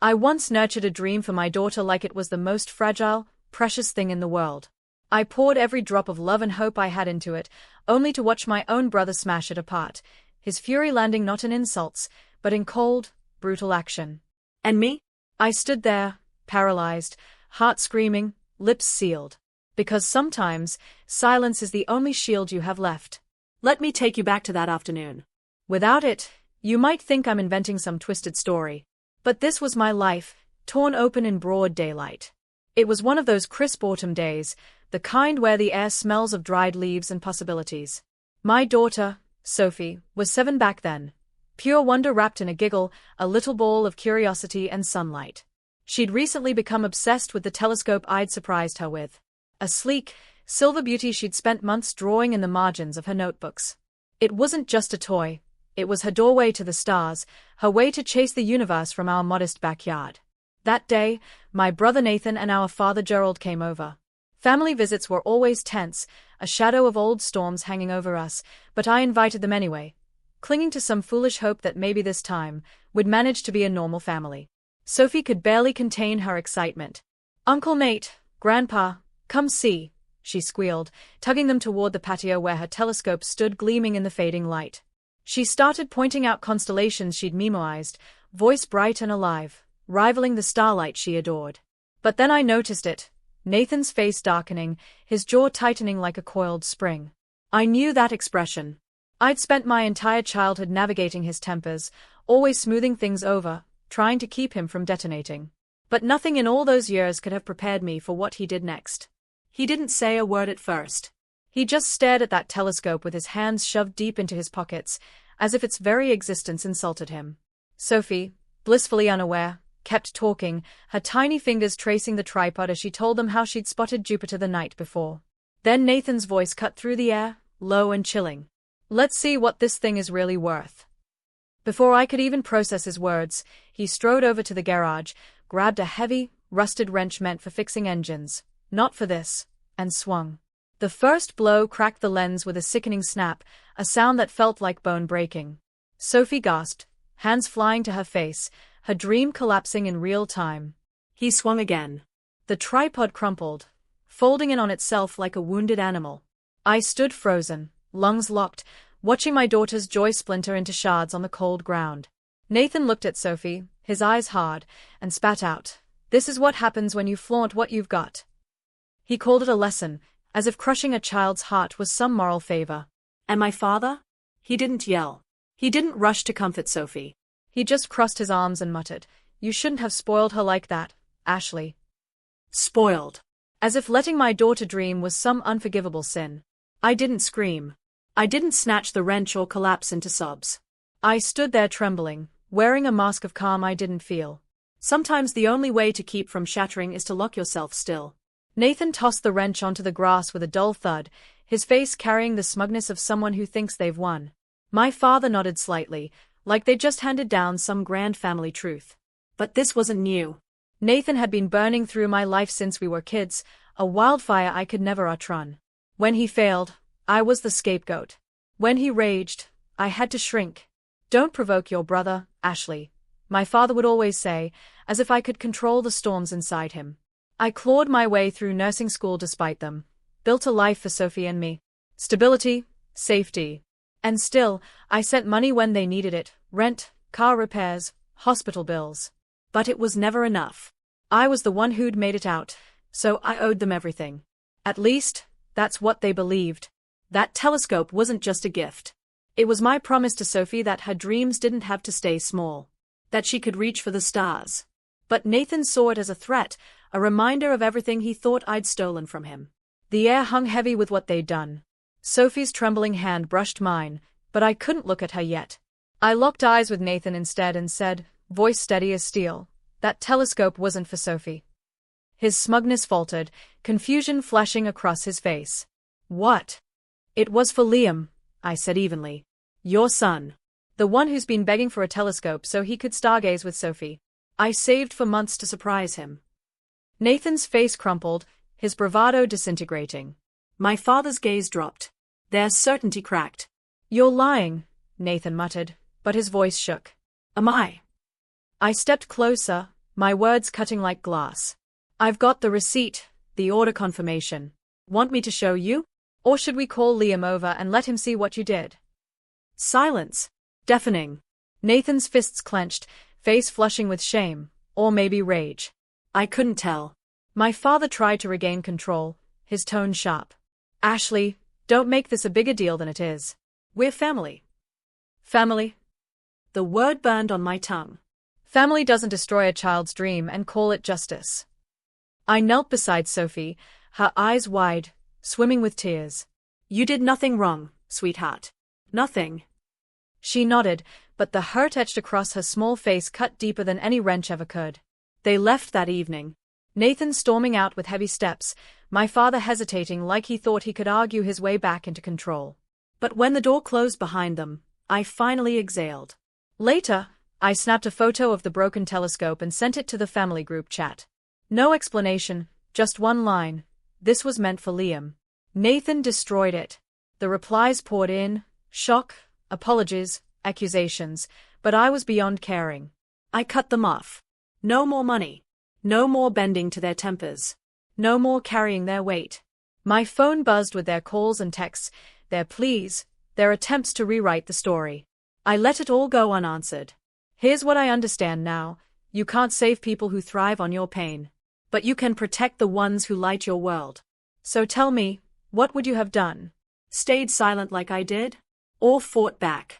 I once nurtured a dream for my daughter like it was the most fragile, precious thing in the world. I poured every drop of love and hope I had into it, only to watch my own brother smash it apart, his fury landing not in insults, but in cold, brutal action. And me? I stood there, paralyzed, heart screaming, lips sealed. Because sometimes, silence is the only shield you have left. Let me take you back to that afternoon. Without it, you might think I'm inventing some twisted story. But this was my life, torn open in broad daylight. It was one of those crisp autumn days, the kind where the air smells of dried leaves and possibilities. My daughter, Sophie, was 7 back then. Pure wonder wrapped in a giggle, a little ball of curiosity and sunlight. She'd recently become obsessed with the telescope I'd surprised her with. A sleek, silver beauty she'd spent months drawing in the margins of her notebooks. It wasn't just a toy. It was her doorway to the stars, her way to chase the universe from our modest backyard. That day, my brother Nathan and our father Gerald came over. Family visits were always tense, a shadow of old storms hanging over us, but I invited them anyway, clinging to some foolish hope that maybe this time, we'd manage to be a normal family. Sophie could barely contain her excitement. "Uncle Nate, Grandpa, come see," she squealed, tugging them toward the patio where her telescope stood gleaming in the fading light. She started pointing out constellations she'd memoized, voice bright and alive, rivaling the starlight she adored. But then I noticed it, Nathan's face darkening, his jaw tightening like a coiled spring. I knew that expression. I'd spent my entire childhood navigating his tempers, always smoothing things over, trying to keep him from detonating. But nothing in all those years could have prepared me for what he did next. He didn't say a word at first. He just stared at that telescope with his hands shoved deep into his pockets, as if its very existence insulted him. Sophie, blissfully unaware, kept talking, her tiny fingers tracing the tripod as she told them how she'd spotted Jupiter the night before. Then Nathan's voice cut through the air, low and chilling. "Let's see what this thing is really worth." Before I could even process his words, he strode over to the garage, grabbed a heavy, rusted wrench meant for fixing engines, not for this, and swung. The first blow cracked the lens with a sickening snap, a sound that felt like bone breaking. Sophie gasped, hands flying to her face, her dream collapsing in real time. He swung again. The tripod crumpled, folding in on itself like a wounded animal. I stood frozen, lungs locked, watching my daughter's joy splinter into shards on the cold ground. Nathan looked at Sophie, his eyes hard, and spat out, "This is what happens when you flaunt what you've got." He called it a lesson, as if crushing a child's heart was some moral favor. And my father? He didn't yell. He didn't rush to comfort Sophie. He just crossed his arms and muttered, "You shouldn't have spoiled her like that, Ashley." Spoiled. As if letting my daughter dream was some unforgivable sin. I didn't scream. I didn't snatch the wrench or collapse into sobs. I stood there trembling, wearing a mask of calm I didn't feel. Sometimes the only way to keep from shattering is to lock yourself still. Nathan tossed the wrench onto the grass with a dull thud, his face carrying the smugness of someone who thinks they've won. My father nodded slightly, like they just handed down some grand family truth. But this wasn't new. Nathan had been burning through my life since we were kids, a wildfire I could never outrun. When he failed, I was the scapegoat. When he raged, I had to shrink. "Don't provoke your brother, Ashley," my father would always say, as if I could control the storms inside him. I clawed my way through nursing school despite them, built a life for Sophie and me. Stability, safety. And still, I sent money when they needed it, rent, car repairs, hospital bills. But it was never enough. I was the one who'd made it out, so I owed them everything. At least, that's what they believed. That telescope wasn't just a gift. It was my promise to Sophie that her dreams didn't have to stay small, that she could reach for the stars. But Nathan saw it as a threat, a reminder of everything he thought I'd stolen from him. The air hung heavy with what they'd done. Sophie's trembling hand brushed mine, but I couldn't look at her yet. I locked eyes with Nathan instead and said, voice steady as steel, "That telescope wasn't for Sophie." His smugness faltered, confusion flashing across his face. "What?" "It was for Liam," I said evenly. "Your son. The one who's been begging for a telescope so he could stargaze with Sophie. I saved for months to surprise him." Nathan's face crumpled, his bravado disintegrating. My father's gaze dropped. Their certainty cracked. "You're lying," Nathan muttered, but his voice shook. "Am I?" I stepped closer, my words cutting like glass. I've got the receipt, the order confirmation. Want me to show you? Or should we call Liam over and let him see what you did? Silence. Deafening. Nathan's fists clenched, face flushing with shame, or maybe rage. I couldn't tell. My father tried to regain control, his tone sharp. Ashley, don't make this a bigger deal than it is. We're family. Family? The word burned on my tongue. Family doesn't destroy a child's dream and call it justice. I knelt beside Sophie, her eyes wide, swimming with tears. You did nothing wrong, sweetheart. Nothing. She nodded, but the hurt etched across her small face cut deeper than any wrench ever could. They left that evening. Nathan storming out with heavy steps, my father hesitating like he thought he could argue his way back into control. But when the door closed behind them, I finally exhaled. Later, I snapped a photo of the broken telescope and sent it to the family group chat. No explanation, just one line. This was meant for Liam. Nathan destroyed it. The replies poured in, shock, apologies, accusations, but I was beyond caring. I cut them off. No more money. No more bending to their tempers. No more carrying their weight. My phone buzzed with their calls and texts, their pleas, their attempts to rewrite the story. I let it all go unanswered. Here's what I understand now. You can't save people who thrive on your pain. But you can protect the ones who light your world. So tell me, what would you have done? Stayed silent like I did? Or fought back?